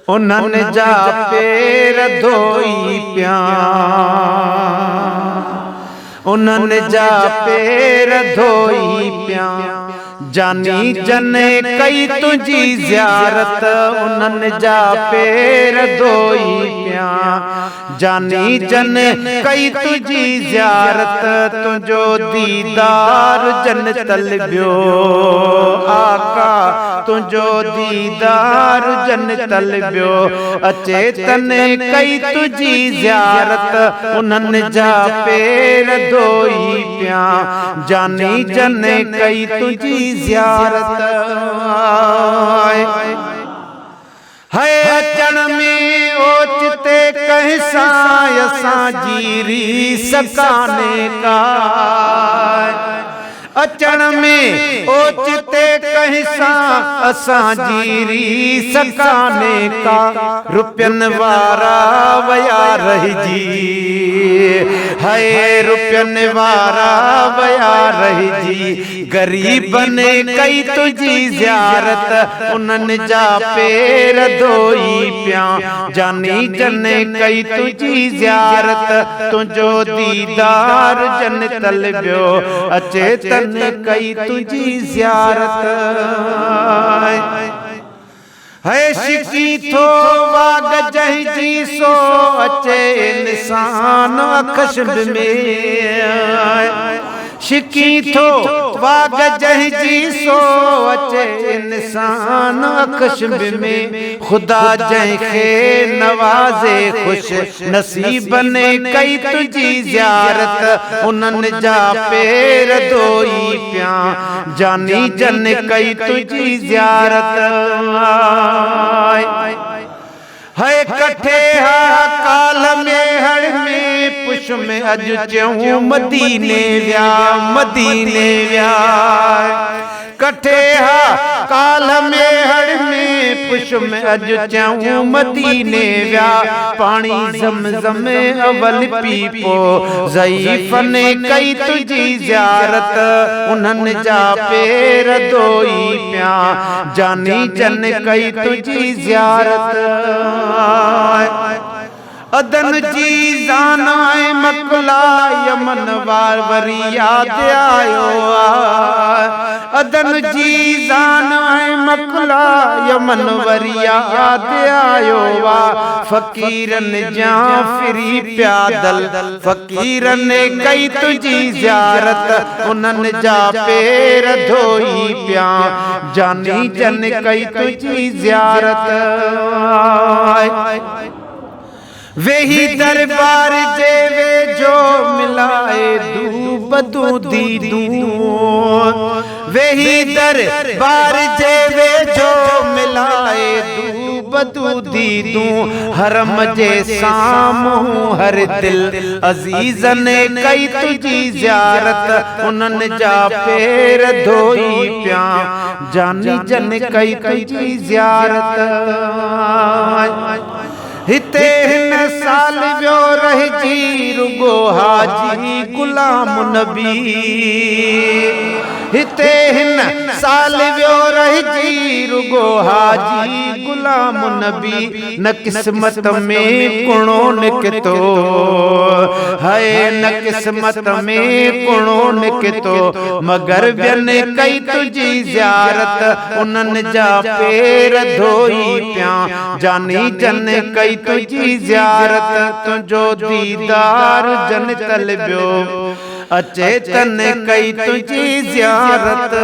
उन्हनि जा पेर धोई पिया, उन्हनि जा पेर धोई पिया। जानी जन कई तुझी ज़ियारत, उन्हनि जा पेर धोई पिया। जानी जन कई तुझी ज़ियारत, तुझो दीदार जन तलबियो आका, तुझो दीदार जन तलबियो। अचे तन कई तुझी ज़ियारत, उन्हनि जा पेर धोई पिया। जानी जन कई तुझी ज़ियारत। है अचण में ओचिते कहसां असां जीरी सकाने का, अचण में ओचिते कहसां असां जीरी सकाने का। रुपयन वारा वया रहिजी, हाय रुपयन वारा वया रहिजी। गरीबन कई तुझी ज़ियारत, उन्हनि जा पेर धोई पिया। जानी जन कई तुझी ज़ियारत, तुझो दीदार जन तलबियो। अचे तन कई तुझी ज़ियारत। है शिकी थो वाग जहिजी सो अचे इंसान अखशब में। शिकी थो वाग जहिजी सो अचे इंसान अखशब में। खुदा जंहिंखे नवाज़े खुश नसीबन कई तुझी ज़ियारत, उन्हनि जा पेर धोई पिया। जानी जन कई तुझी ज़ियारत। है कठे हा काल में हड़ में पुश में अज चऊं मदीने व्या, मदीने व्या। कठे हा काल में हड़ में पुश में अज चऊं मदीने व्या। पानी ज़मज़म अवल पीपो ज़ईफ़न कई तुझी ज़ियारत, उन्हनि जा पेर धोई पिया। जानी जन कई तुझी ज़ियारत। अदन जी ज़ान ऐं मकला यमन वार वरी याद आयो आ। अदन जी ज़ान ऐं मकला यमन वरी याद आयो आ। फ़कीरन जा फिरी प्यादल, फ़कीरन कई तुझी ज़ियारत, उन्हनि जा पेर धोई पिया। जानी जन कई तुझी ज़ियारत। वेही दरबार जे वेझो मिलाए दूब दूधी दूं। वेही दरबार जे वेझो मिलाए दूब दूधी दूं। हरम जे साम्हूं हर दिल अज़ीज़न कई तुझी ज़ियारत, उन्हनि जा पेर धोई पिया। जानी जन कई तुझी ज़ियारत। हिते हिन साल वियो रहिजी रुगो हाजी गुलाम नबी। हिते हिन साल वियो रहिजी रुगो हाजी गुलाम नबी। न किस्मत में कुणो निकितो, है न किस्मत में कुणो निकितो। मगर ॿियनि कई तुझी ज़ियारत, उन्हनि जा पेर धोई पिया। जानी जन कई तुझी ज़ियारत, तुझो दीदार जन तलबियो। अचे तन कई तुझी ज़ियारत।